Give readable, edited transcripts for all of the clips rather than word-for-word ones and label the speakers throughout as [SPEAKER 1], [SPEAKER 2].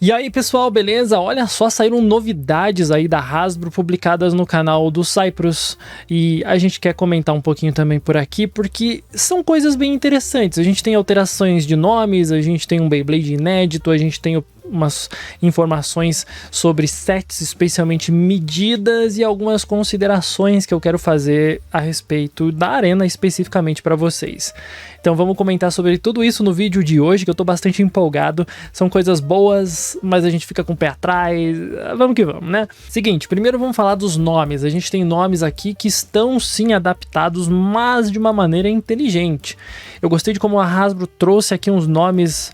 [SPEAKER 1] E aí pessoal, beleza? Olha só, saíram novidades aí da Hasbro publicadas no canal do Cyprus e a gente quer comentar um pouquinho também por aqui porque são coisas bem interessantes. A gente tem alterações de nomes, a gente tem um Beyblade inédito, a gente tem umas informações sobre sets, especialmente medidas e algumas considerações que eu quero fazer a respeito da arena especificamente para vocês. Então vamos comentar sobre tudo isso no vídeo de hoje, que eu tô bastante empolgado. São coisas boas, mas a gente fica com o pé atrás. Vamos que vamos, né? Seguinte, primeiro vamos falar dos nomes. A gente tem nomes aqui que estão sim adaptados, mas de uma maneira inteligente. Eu gostei de como a Hasbro trouxe aqui uns nomes,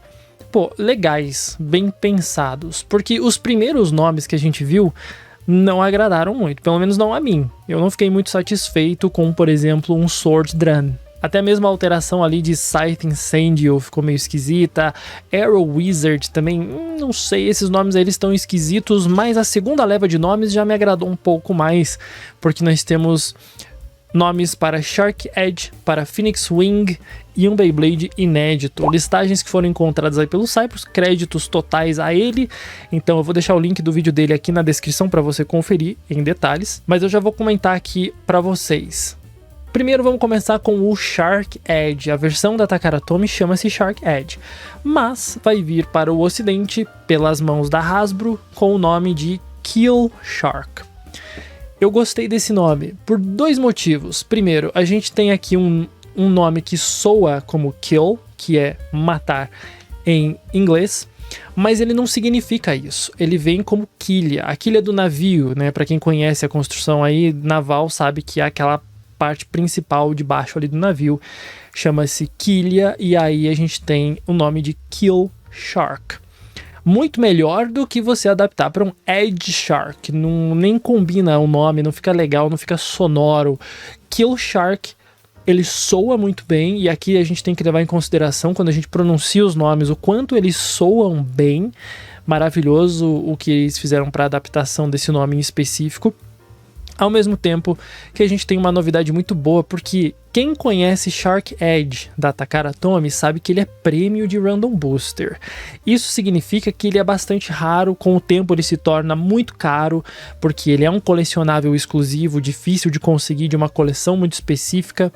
[SPEAKER 1] pô, legais, bem pensados. Porque os primeiros nomes que a gente viu não agradaram muito, pelo menos não a mim. Eu não fiquei muito satisfeito com, por exemplo, um Sword Drum. Até mesmo a alteração ali de Scythe Incendio ficou meio esquisita. Arrow Wizard também, não sei, esses nomes aí eles estão esquisitos, mas a segunda leva de nomes já me agradou um pouco mais, porque nós temos nomes para Shark Edge, para Phoenix Wing e um Beyblade inédito. Listagens que foram encontradas aí pelo Cyprus, créditos totais a ele. Então eu vou deixar o link do vídeo dele aqui na descrição para você conferir em detalhes, mas eu já vou comentar aqui para vocês. Primeiro vamos começar com o Shark Edge. A versão da Takara Tomy chama-se Shark Edge, mas vai vir para o ocidente pelas mãos da Hasbro com o nome de Kill Shark. Eu gostei desse nome por dois motivos. Primeiro, a gente tem aqui um nome que soa como kill, que é matar em inglês, mas ele não significa isso. Ele vem como quilha, a quilha do navio, né? Para quem conhece a construção aí naval sabe que é aquela parte principal de baixo ali do navio, chama-se quilha, e aí a gente tem o nome de Kill Shark. Muito melhor do que você adaptar para um Edge Shark, nem combina o nome, não fica legal, não fica sonoro. Kill Shark, ele soa muito bem, e aqui a gente tem que levar em consideração, quando a gente pronuncia os nomes, o quanto eles soam bem. Maravilhoso o que eles fizeram para a adaptação desse nome em específico. Ao mesmo tempo que a gente tem uma novidade muito boa, porque quem conhece Shark Edge da Takara Tomy sabe que ele é prêmio de Random Booster. Isso significa que ele é bastante raro, com o tempo ele se torna muito caro, porque ele é um colecionável exclusivo, difícil de conseguir, de uma coleção muito específica,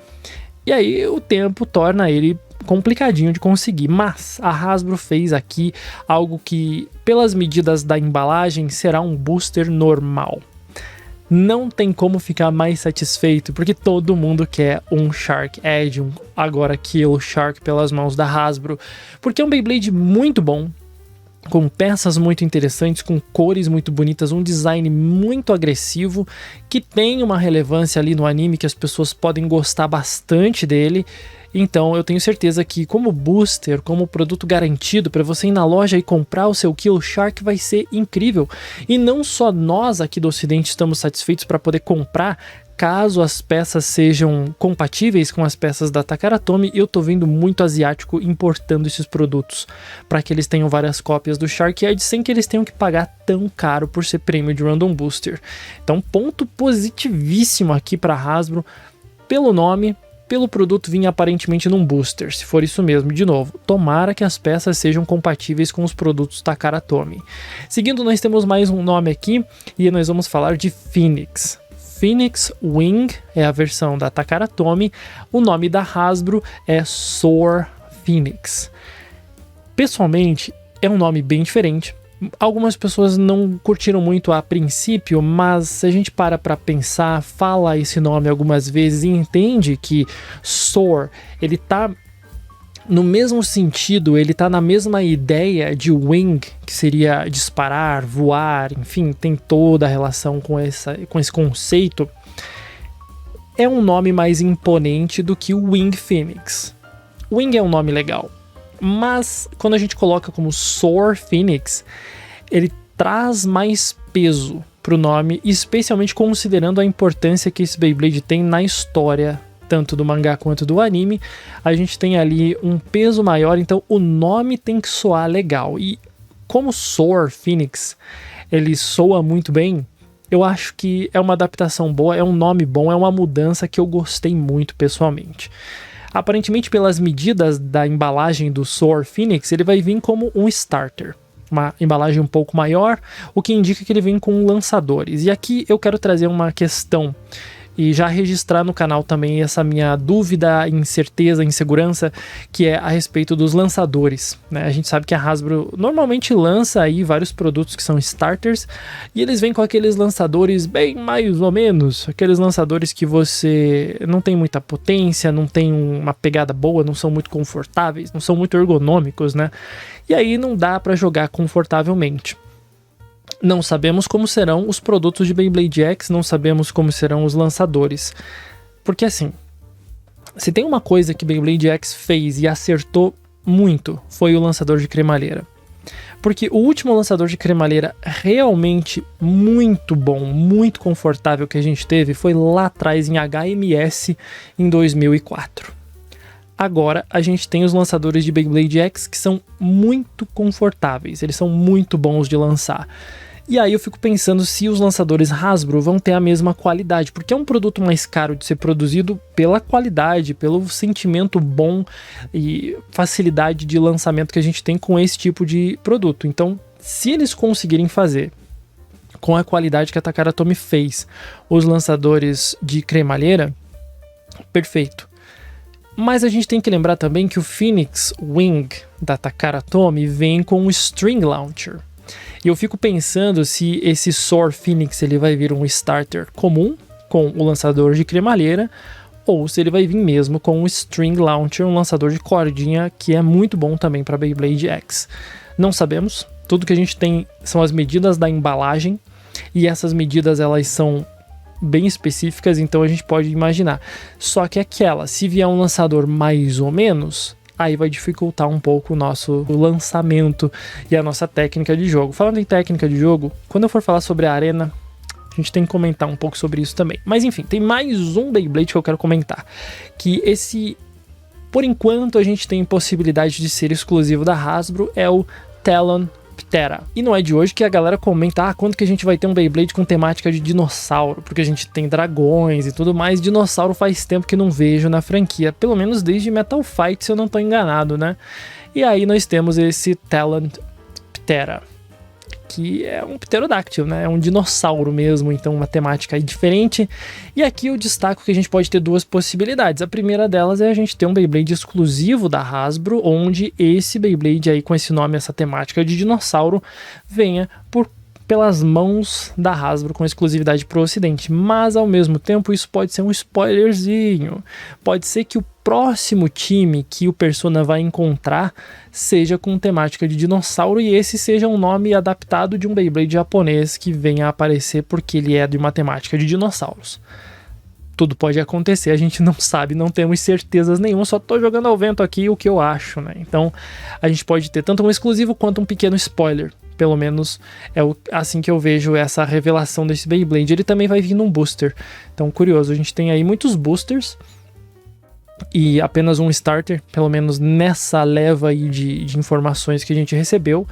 [SPEAKER 1] e aí o tempo torna ele complicadinho de conseguir. Mas a Hasbro fez aqui algo que, pelas medidas da embalagem, será um booster normal. Não tem como ficar mais satisfeito, porque todo mundo quer um Shark Edge, agora Kill Shark pelas mãos da Hasbro, porque é um Beyblade muito bom, com peças muito interessantes, com cores muito bonitas, um design muito agressivo, que tem uma relevância ali no anime, que as pessoas podem gostar bastante dele. Então eu tenho certeza que como booster, como produto garantido para você ir na loja e comprar o seu Kill Shark, vai ser incrível. E não só nós aqui do ocidente estamos satisfeitos para poder comprar, caso as peças sejam compatíveis com as peças da Takara Tomy. Eu tô vendo muito asiático importando esses produtos para que eles tenham várias cópias do Shark Edge sem que eles tenham que pagar tão caro por ser prêmio de Random Booster. Então ponto positivíssimo aqui para Hasbro pelo nome, pelo produto vir aparentemente num booster, se for isso mesmo. De novo, tomara que as peças sejam compatíveis com os produtos Takara Tomy. Seguindo, nós temos mais um nome aqui, e nós vamos falar de Phoenix. Phoenix Wing é a versão da Takara Tomy, o nome da Hasbro é Soar Phoenix. Pessoalmente, é um nome bem diferente. Algumas pessoas não curtiram muito a princípio, mas se a gente para pensar, fala esse nome algumas vezes e entende que Soar, ele tá no mesmo sentido, ele tá na mesma ideia de Wing, que seria disparar, voar, enfim, tem toda a relação com esse conceito. É um nome mais imponente do que o Wing Phoenix. Wing é um nome legal, mas quando a gente coloca como Soar Phoenix, ele traz mais peso pro nome, especialmente considerando a importância que esse Beyblade tem na história, tanto do mangá quanto do anime. A gente tem ali um peso maior, então o nome tem que soar legal. E como Soar Phoenix, ele soa muito bem, eu acho que é uma adaptação boa, é um nome bom, é uma mudança que eu gostei muito pessoalmente. Aparentemente, pelas medidas da embalagem do Soar Phoenix, ele vai vir como um starter. uma embalagem um pouco maior, o que indica que ele vem com lançadores. E aqui eu quero trazer uma questão e já registrar no canal também essa minha dúvida, incerteza, insegurança, que é a respeito dos lançadores, né? A gente sabe que a Hasbro normalmente lança aí vários produtos que são starters, e eles vêm com aqueles lançadores bem mais ou menos, aqueles lançadores que você não tem muita potência, não tem uma pegada boa, não são muito confortáveis, não são muito ergonômicos, né? E aí não dá para jogar confortavelmente. Não sabemos como serão os produtos de Beyblade X, não sabemos como serão os lançadores. Porque assim, se tem uma coisa que Beyblade X fez e acertou muito, foi o lançador de cremalheira. Porque o último lançador de cremalheira realmente muito bom, muito confortável que a gente teve foi lá atrás em HMS em 2004. Agora a gente tem os lançadores de Beyblade X que são muito confortáveis, eles são muito bons de lançar. E aí eu fico pensando se os lançadores Hasbro vão ter a mesma qualidade, porque é um produto mais caro de ser produzido pela qualidade, pelo sentimento bom e facilidade de lançamento que a gente tem com esse tipo de produto. Então, se eles conseguirem fazer com a qualidade que a Takara Tomy fez os lançadores de cremalheira, perfeito. Mas a gente tem que lembrar também que o Phoenix Wing da Takara Tomy vem com o String Launcher. E eu fico pensando se esse Soar Phoenix ele vai vir um starter comum com o lançador de cremalheira, ou se ele vai vir mesmo com o String Launcher, um lançador de cordinha que é muito bom também para Beyblade X. Não sabemos, tudo que a gente tem são as medidas da embalagem, e essas medidas elas são bem específicas, então a gente pode imaginar. Só que se vier um lançador mais ou menos, aí vai dificultar um pouco o nosso lançamento e a nossa técnica de jogo. Falando em técnica de jogo, quando eu for falar sobre a arena, a gente tem que comentar um pouco sobre isso também. Mas enfim, tem mais um Beyblade que eu quero comentar, que por enquanto a gente tem possibilidade de ser exclusivo da Hasbro, é o Talon Ptera. E não é de hoje que a galera comenta, quando que a gente vai ter um Beyblade com temática de dinossauro, porque a gente tem dragões e tudo mais. Dinossauro faz tempo que não vejo na franquia, pelo menos desde Metal Fight, se eu não tô enganado, né? E aí nós temos esse Talon Ptera, que é um pterodáctilo, né? É um dinossauro mesmo, então uma temática aí diferente. E aqui eu destaco que a gente pode ter duas possibilidades. A primeira delas é a gente ter um Beyblade exclusivo da Hasbro, onde esse Beyblade aí com esse nome, essa temática de dinossauro, venha pelas mãos da Hasbro com exclusividade para o ocidente. Mas ao mesmo tempo isso pode ser um spoilerzinho. Pode ser que o próximo time que o Persona vai encontrar seja com temática de dinossauro, e esse seja um nome adaptado de um Beyblade japonês que venha a aparecer porque ele é de uma temática de dinossauros. Tudo pode acontecer, a gente não sabe, não temos certezas nenhuma, só tô jogando ao vento aqui o que eu acho, né? Então a gente pode ter tanto um exclusivo quanto um pequeno spoiler. Pelo menos é assim que eu vejo essa revelação desse Beyblade. Ele também vai vir num booster. Então, curioso, a gente tem aí muitos boosters e apenas um starter, pelo menos nessa leva aí de informações que a gente recebeu,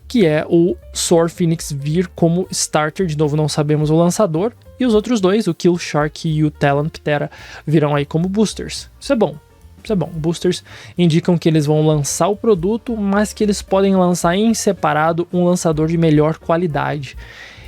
[SPEAKER 1] que é o Soar Phoenix vir como starter. De novo, não sabemos o lançador. E os outros dois, o Kill Shark e o Talon Ptera, virão aí como boosters. Isso é bom. Isso é bom. Boosters indicam que eles vão lançar o produto, mas que eles podem lançar em separado um lançador de melhor qualidade.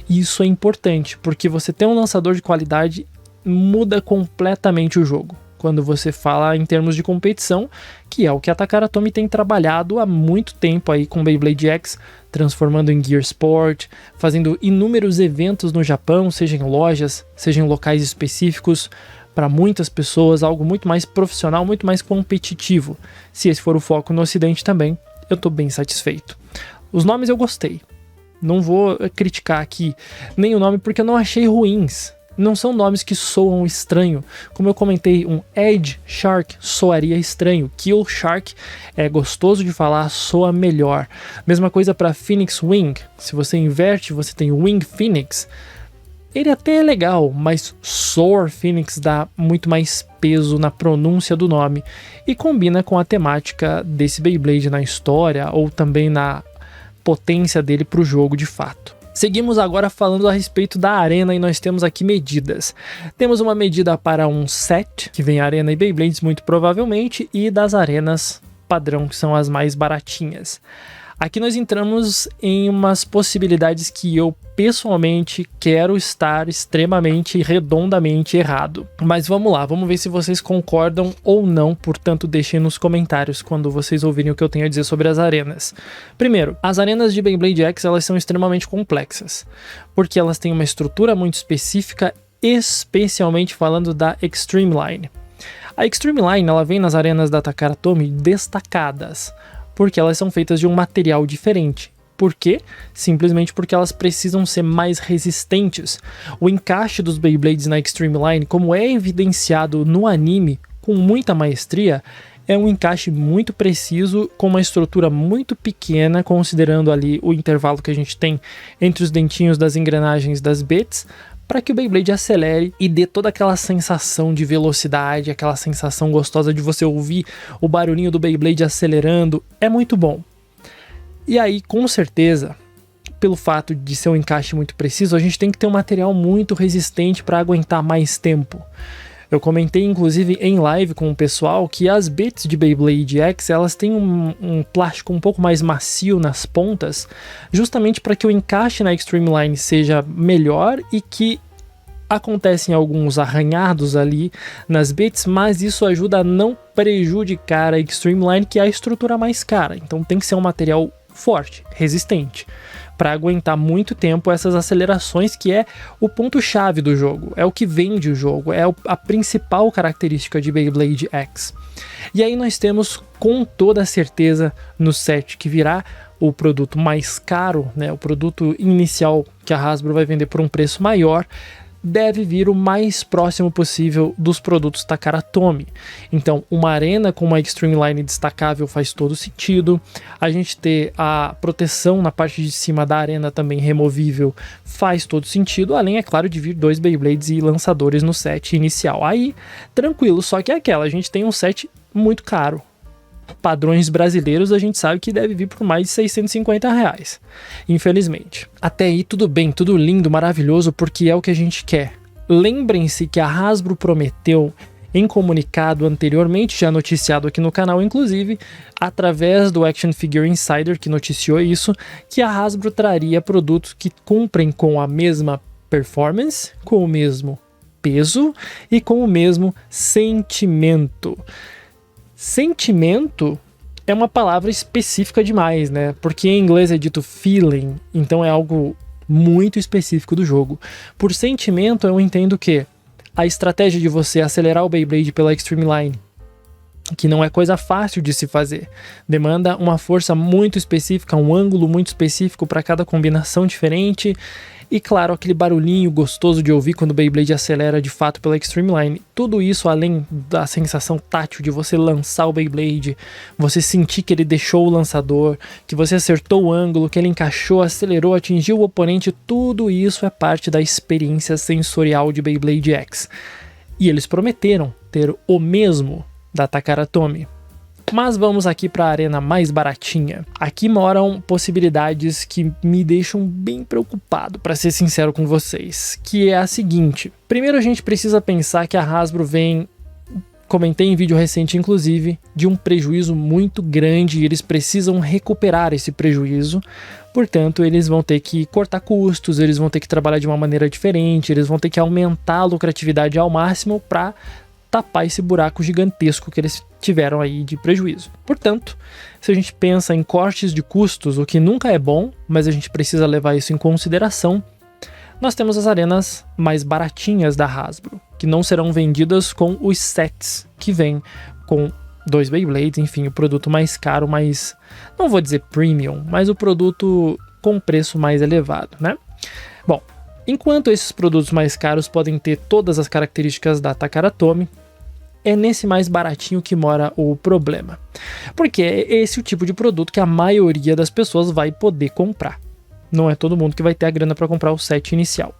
[SPEAKER 1] Isso é importante, porque você ter um lançador de qualidade muda completamente o jogo. Quando você fala em termos de competição, que é o que a Takara Tomy tem trabalhado há muito tempo aí com Beyblade X, transformando em Gear Sport, fazendo inúmeros eventos no Japão, seja em lojas, seja em locais específicos, para muitas pessoas, algo muito mais profissional, muito mais competitivo. Se esse for o foco no ocidente também, eu estou bem satisfeito. Os nomes eu gostei. Não vou criticar aqui nem o nome porque eu não achei ruins. Não são nomes que soam estranho. Como eu comentei, um Edge Shark soaria estranho. Kill Shark é gostoso de falar, soa melhor. Mesma coisa para Phoenix Wing. Se você inverte, você tem Wing Phoenix. Ele até é legal, mas Soar Phoenix dá muito mais peso na pronúncia do nome e combina com a temática desse Beyblade na história ou também na potência dele para o jogo de fato. Seguimos agora falando a respeito da arena e nós temos aqui medidas. Temos uma medida para um set, que vem arena e Beyblades muito provavelmente, e das arenas padrão, que são as mais baratinhas. Aqui nós entramos em umas possibilidades que eu pessoalmente quero estar extremamente, redondamente errado. Mas vamos lá, vamos ver se vocês concordam ou não, portanto deixem nos comentários quando vocês ouvirem o que eu tenho a dizer sobre as arenas. Primeiro, as arenas de Beyblade X elas são extremamente complexas, porque elas têm uma estrutura muito específica, especialmente falando da Extreme Line. A Extreme Line ela vem nas arenas da Takara Tomy destacadas, porque elas são feitas de um material diferente. Por quê? Simplesmente porque elas precisam ser mais resistentes. O encaixe dos Beyblades na Extreme Line, como é evidenciado no anime com muita maestria, é um encaixe muito preciso, com uma estrutura muito pequena, considerando ali o intervalo que a gente tem entre os dentinhos das engrenagens das bits, para que o Beyblade acelere e dê toda aquela sensação de velocidade, aquela sensação gostosa de você ouvir o barulhinho do Beyblade acelerando, é muito bom. E aí, com certeza, pelo fato de ser um encaixe muito preciso, a gente tem que ter um material muito resistente para aguentar mais tempo. Eu comentei, inclusive, em live com o pessoal que as bits de Beyblade X, elas têm um plástico um pouco mais macio nas pontas, justamente para que o encaixe na Extreme Line seja melhor e que acontecem alguns arranhados ali nas bits, mas isso ajuda a não prejudicar a Extreme Line, que é a estrutura mais cara. Então tem que ser um material forte, resistente, para aguentar muito tempo essas acelerações, que é o ponto-chave do jogo, é o que vende o jogo, é a principal característica de Beyblade X. E aí nós temos com toda certeza no set que virá o produto mais caro, né, o produto inicial que a Hasbro vai vender por um preço maior, deve vir o mais próximo possível dos produtos Takara Tomy. Então, uma arena com uma Extreme Line destacável faz todo sentido. A gente ter a proteção na parte de cima da arena também removível faz todo sentido. Além, é claro, de vir 2 Beyblades e lançadores no set inicial. Aí, tranquilo, só que é aquela, a gente tem um set muito caro. Padrões brasileiros a gente sabe que deve vir por mais de R$650, infelizmente. Até aí tudo bem, tudo lindo, maravilhoso, porque é o que a gente quer. Lembrem-se que a Hasbro prometeu em comunicado anteriormente, já noticiado aqui no canal, inclusive, através do Action Figure Insider, que noticiou isso, que a Hasbro traria produtos que cumprem com a mesma performance, com o mesmo peso e com o mesmo sentimento. Sentimento é uma palavra específica demais, né? Porque em inglês é dito feeling, então é algo muito específico do jogo. Por sentimento, eu entendo que a estratégia de você acelerar o Beyblade pela Extreme Line, que não é coisa fácil de se fazer, demanda uma força muito específica, um ângulo muito específico para cada combinação diferente. E claro, aquele barulhinho gostoso de ouvir quando o Beyblade acelera de fato pela Extreme Line. Tudo isso além da sensação tátil de você lançar o Beyblade, você sentir que ele deixou o lançador, que você acertou o ângulo, que ele encaixou, acelerou, atingiu o oponente. Tudo isso é parte da experiência sensorial de Beyblade X. E eles prometeram ter o mesmo da Takara Tomy. Mas vamos aqui para a arena mais baratinha. Aqui moram possibilidades que me deixam bem preocupado, para ser sincero com vocês, que é a seguinte. Primeiro a gente precisa pensar que a Hasbro vem, comentei em vídeo recente inclusive, de um prejuízo muito grande e eles precisam recuperar esse prejuízo. Portanto, eles vão ter que cortar custos, eles vão ter que trabalhar de uma maneira diferente, eles vão ter que aumentar a lucratividade ao máximo para tapar esse buraco gigantesco que eles tiveram aí de prejuízo. Portanto, se a gente pensa em cortes de custos, o que nunca é bom, mas a gente precisa levar isso em consideração, nós temos as arenas mais baratinhas da Hasbro, que não serão vendidas com os sets que vêm com 2 Beyblades, enfim, o produto mais caro, mais, não vou dizer premium, mas o produto com preço mais elevado, né? Bom, enquanto esses produtos mais caros podem ter todas as características da Takara Tomy, é nesse mais baratinho que mora o problema. Porque é esse o tipo de produto que a maioria das pessoas vai poder comprar. Não é todo mundo que vai ter a grana para comprar o set inicial.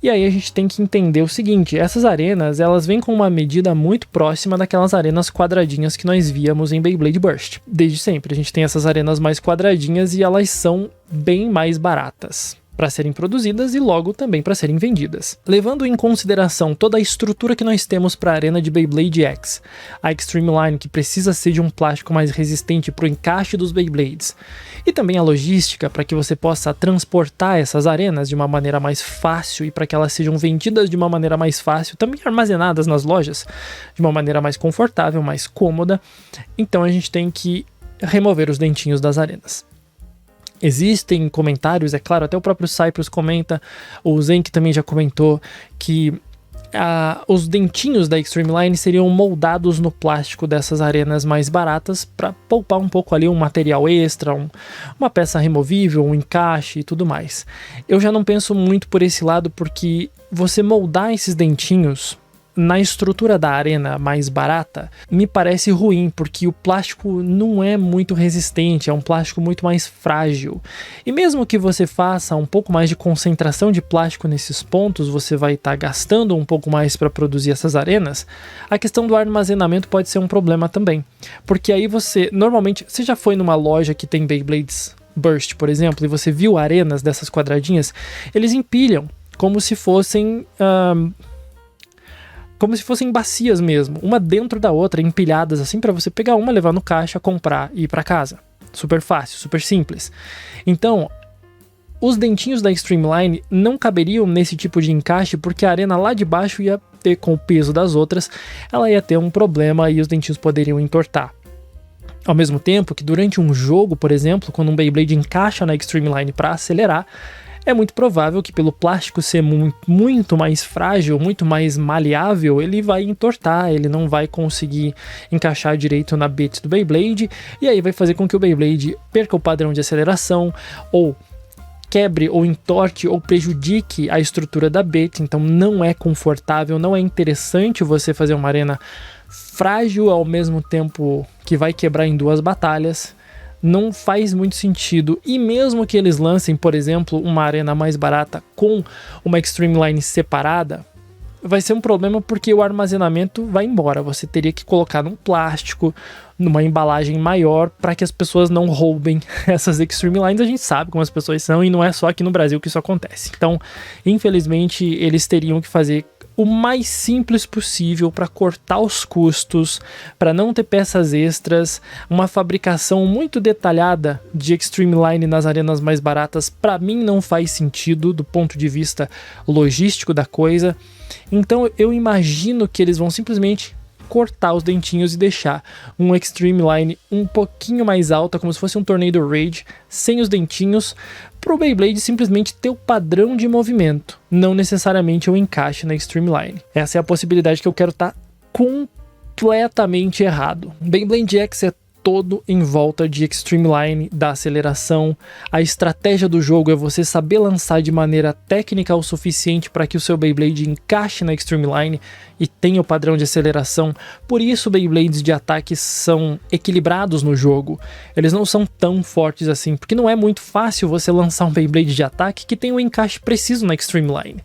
[SPEAKER 1] E aí a gente tem que entender o seguinte, essas arenas, elas vêm com uma medida muito próxima daquelas arenas quadradinhas que nós víamos em Beyblade Burst. Desde sempre, a gente tem essas arenas mais quadradinhas e elas são bem mais baratas. para serem produzidas e logo também para serem vendidas. Levando em consideração toda a estrutura que nós temos para a arena de Beyblade X, a Extreme Line que precisa ser de um plástico mais resistente para o encaixe dos Beyblades, e também a logística para que você possa transportar essas arenas de uma maneira mais fácil e para que elas sejam vendidas de uma maneira mais fácil, também armazenadas nas lojas de uma maneira mais confortável, mais cômoda, então a gente tem que remover os dentinhos das arenas. Existem comentários, é claro, até o próprio Cyprus comenta, o Zenk também já comentou que os dentinhos da Extreme Line seriam moldados no plástico dessas arenas mais baratas para poupar um pouco ali um material extra, uma peça removível, um encaixe e tudo mais. Eu já não penso muito por esse lado porque você moldar esses dentinhos na estrutura da arena mais barata, me parece ruim, porque o plástico não é muito resistente, é um plástico muito mais frágil. E mesmo que você faça um pouco mais de concentração de plástico nesses pontos, você vai estar gastando um pouco mais para produzir essas arenas, a questão do armazenamento pode ser um problema também. Porque aí normalmente, você já foi numa loja que tem Beyblades Burst, por exemplo, e você viu arenas dessas quadradinhas, eles empilham como se fossem bacias mesmo, uma dentro da outra, empilhadas assim, para você pegar uma, levar no caixa, comprar e ir para casa. Super fácil, super simples. Então, os dentinhos da Extreme Line não caberiam nesse tipo de encaixe, porque a arena lá de baixo ia ter, com o peso das outras, ela ia ter um problema e os dentinhos poderiam entortar. Ao mesmo tempo que durante um jogo, por exemplo, quando um Beyblade encaixa na Extreme Line para acelerar, é muito provável que pelo plástico ser muito mais frágil, muito mais maleável, ele vai entortar, ele não vai conseguir encaixar direito na bit do Beyblade, e aí vai fazer com que o Beyblade perca o padrão de aceleração, ou quebre, ou entorte, ou prejudique a estrutura da bit. Então não é confortável, não é interessante você fazer uma arena frágil ao mesmo tempo que vai quebrar em 2 batalhas. Não faz muito sentido, e mesmo que eles lancem, por exemplo, uma arena mais barata com uma Extreme Line separada, vai ser um problema porque o armazenamento vai embora, você teria que colocar num plástico, numa embalagem maior, para que as pessoas não roubem essas Extreme Lines. A gente sabe como as pessoas são e não é só aqui no Brasil que isso acontece. Então, infelizmente, eles teriam que fazer o mais simples possível para cortar os custos, para não ter peças extras, uma fabricação muito detalhada de Extreme Line nas arenas mais baratas, para mim não faz sentido do ponto de vista logístico da coisa. Então eu imagino que eles vão simplesmente cortar os dentinhos e deixar um Extreme Line um pouquinho mais alta, como se fosse um Tornado Rage, sem os dentinhos, para o Beyblade simplesmente ter o padrão de movimento, não necessariamente o encaixe na Extreme Line. Essa é a possibilidade que eu quero estar completamente errado. Beyblade X é todo em volta de Extreme Line, da aceleração. A estratégia do jogo é você saber lançar de maneira técnica o suficiente para que o seu Beyblade encaixe na Extreme Line e tenha o padrão de aceleração. Por isso Beyblades de ataque são equilibrados no jogo. Eles não são tão fortes assim, porque não é muito fácil você lançar um Beyblade de ataque que tem um encaixe preciso na Extreme Line.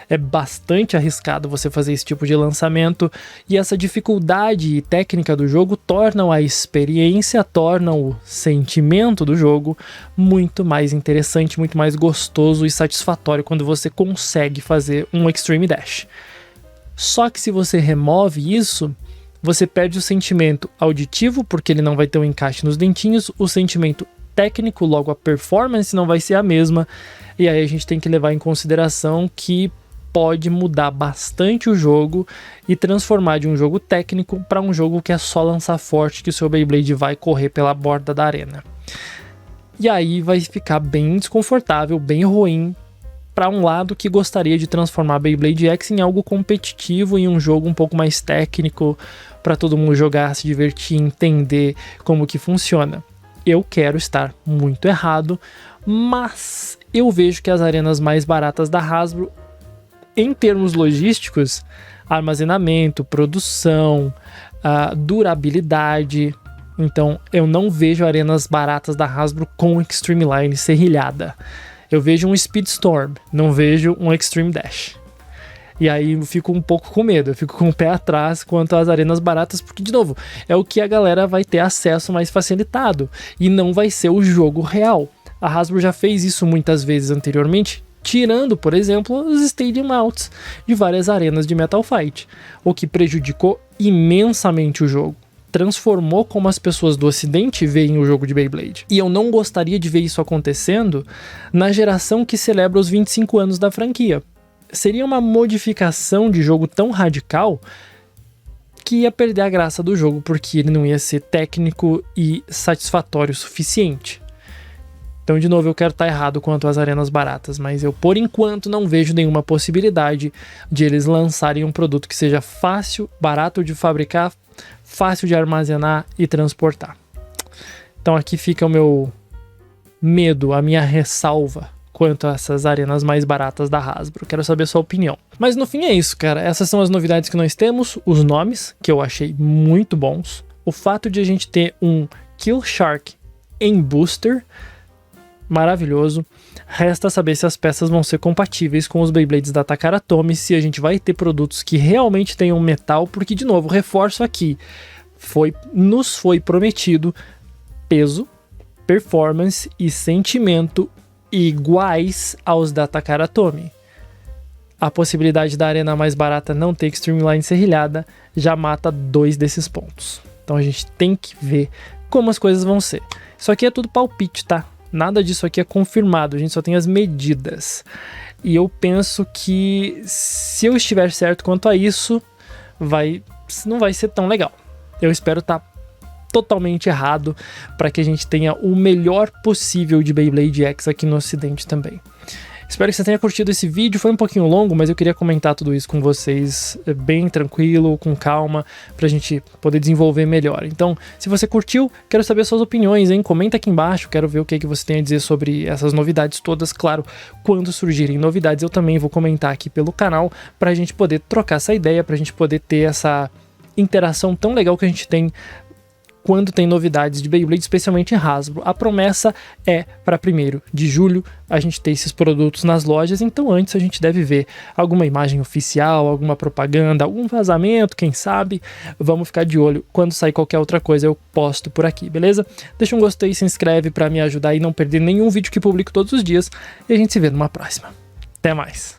[SPEAKER 1] É bastante arriscado você fazer esse tipo de lançamento, e essa dificuldade técnica do jogo tornam a experiência, tornam o sentimento do jogo muito mais interessante, muito mais gostoso e satisfatório quando você consegue fazer um Extreme Dash. Só que se você remove isso, você perde o sentimento auditivo, porque ele não vai ter um encaixe nos dentinhos, o sentimento técnico, logo a performance não vai ser a mesma, e aí a gente tem que levar em consideração que pode mudar bastante o jogo e transformar de um jogo técnico para um jogo que é só lançar forte, que o seu Beyblade vai correr pela borda da arena. E aí vai ficar bem desconfortável, bem ruim para um lado que gostaria de transformar Beyblade X em algo competitivo, em um jogo um pouco mais técnico, para todo mundo jogar, se divertir, entender como que funciona. Eu quero estar muito errado, mas eu vejo que as arenas mais baratas da Hasbro, em termos logísticos, armazenamento, produção, durabilidade, então eu não vejo arenas baratas da Hasbro com Extreme Line serrilhada. Eu vejo um Speedstorm, não vejo um Extreme Dash. E aí eu fico um pouco com medo, eu fico com o pé atrás quanto às arenas baratas, porque, de novo, é o que a galera vai ter acesso mais facilitado, e não vai ser o jogo real. A Hasbro já fez isso muitas vezes anteriormente, tirando, por exemplo, os Stadium Mounts de várias arenas de Metal Fight, o que prejudicou imensamente o jogo. Transformou como as pessoas do ocidente veem o jogo de Beyblade. E eu não gostaria de ver isso acontecendo na geração que celebra os 25 anos da franquia. Seria uma modificação de jogo tão radical que ia perder a graça do jogo, porque ele não ia ser técnico e satisfatório o suficiente. Então, de novo, eu quero estar errado quanto às arenas baratas, mas eu, por enquanto, não vejo nenhuma possibilidade de eles lançarem um produto que seja fácil, barato de fabricar, fácil de armazenar e transportar. Então aqui fica o meu medo, a minha ressalva quanto a essas arenas mais baratas da Hasbro. Quero saber a sua opinião. Mas no fim é isso, cara. Essas são as novidades que nós temos, os nomes, que eu achei muito bons. O fato de a gente ter um Kill Shark em booster, maravilhoso. Resta saber se as peças vão ser compatíveis com os Beyblades da Takara Tomy, se a gente vai ter produtos que realmente tenham metal, porque, de novo, reforço aqui, nos foi prometido peso, performance e sentimento iguais aos da Takara Tomy. A possibilidade da arena mais barata não ter Extreme Line serrilhada já mata 2 desses pontos. Então a gente tem que ver como as coisas vão ser. Isso aqui é tudo palpite, tá? Nada disso aqui é confirmado, a gente só tem as medidas. E eu penso que se eu estiver certo quanto a isso, não vai ser tão legal. Eu espero estar totalmente errado para que a gente tenha o melhor possível de Beyblade X aqui no ocidente também. Espero que você tenha curtido esse vídeo, foi um pouquinho longo, mas eu queria comentar tudo isso com vocês bem tranquilo, com calma, pra gente poder desenvolver melhor. Então, se você curtiu, quero saber suas opiniões, hein? Comenta aqui embaixo, quero ver o que você tem a dizer sobre essas novidades todas. Claro, quando surgirem novidades eu também vou comentar aqui pelo canal, pra gente poder trocar essa ideia, pra gente poder ter essa interação tão legal que a gente tem quando tem novidades de Beyblade, especialmente em Hasbro. A promessa é para 1º de julho a gente ter esses produtos nas lojas, então antes a gente deve ver alguma imagem oficial, alguma propaganda, algum vazamento, quem sabe. Vamos ficar de olho, quando sair qualquer outra coisa eu posto por aqui, beleza? Deixa um gostei, se inscreve para me ajudar e não perder nenhum vídeo que publico todos os dias, e a gente se vê numa próxima. Até mais!